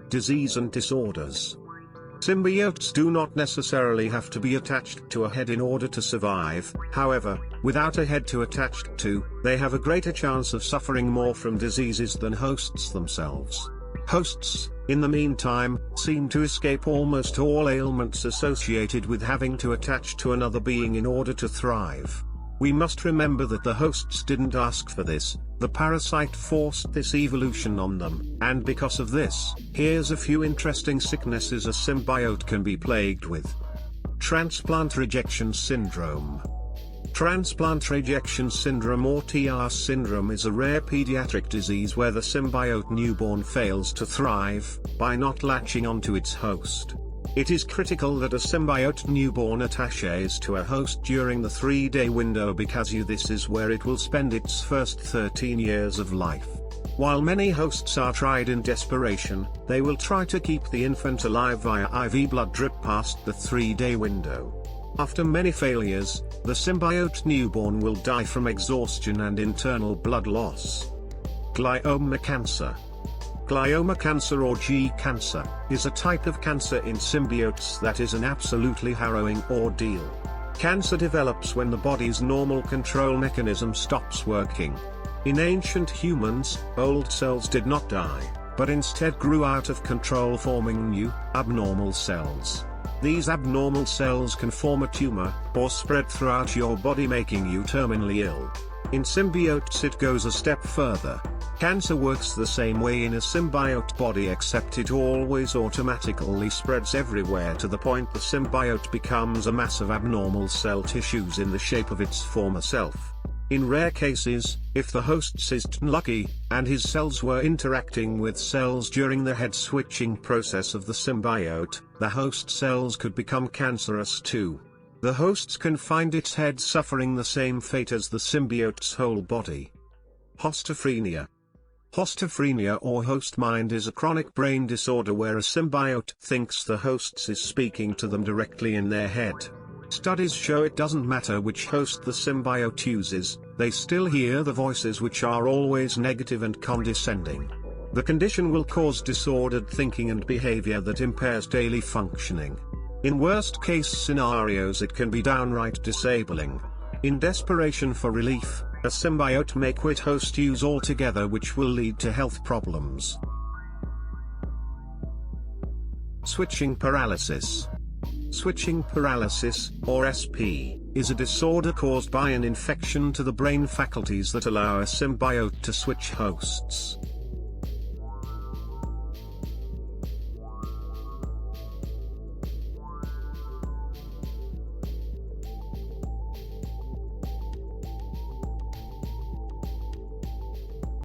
Disease and disorders. Symbiotes do not necessarily have to be attached to a head in order to survive. However, without a head to attach to, they have a greater chance of suffering more from diseases than hosts themselves. Hosts, in the meantime, seem to escape almost all ailments associated with having to attach to another being in order to thrive. We must remember that the hosts didn't ask for this, the parasite forced this evolution on them, and because of this, here's a few interesting sicknesses a symbiote can be plagued with. Transplant rejection syndrome. Transplant rejection syndrome or TR syndrome is a rare pediatric disease where the symbiote newborn fails to thrive by not latching onto its host. It is critical that a symbiote newborn attaches to a host during the 3-day window because this is where it will spend its first 13 years of life. While many hosts are tried in desperation, they will try to keep the infant alive via IV blood drip past the 3-day window. After many failures, the symbiote newborn will die from exhaustion and internal blood loss. Glioma cancer. Glioma cancer or G cancer, is a type of cancer in symbiotes that is an absolutely harrowing ordeal. Cancer develops when the body's normal control mechanism stops working. In ancient humans, old cells did not die, but instead grew out of control, forming new, abnormal cells. These abnormal cells can form a tumor, or spread throughout your body, making you terminally ill. In symbiotes it goes a step further. Cancer works the same way in a symbiote body, except it always automatically spreads everywhere to the point the symbiote becomes a mass of abnormal cell tissues in the shape of its former self. In rare cases, if the host is unlucky, and his cells were interacting with cells during the head switching process of the symbiote, the host cells could become cancerous too. The hosts can find its head suffering the same fate as the symbiote's whole body. Hostophrenia. Hostophrenia or host mind is a chronic brain disorder where a symbiote thinks the host is speaking to them directly in their head. Studies show it doesn't matter which host the symbiote uses, they still hear the voices, which are always negative and condescending. The condition will cause disordered thinking and behavior that impairs daily functioning. In worst-case scenarios it can be downright disabling. In desperation for relief, a symbiote may quit host use altogether, which will lead to health problems. Switching paralysis. Switching paralysis, or SP, is a disorder caused by an infection to the brain faculties that allow a symbiote to switch hosts.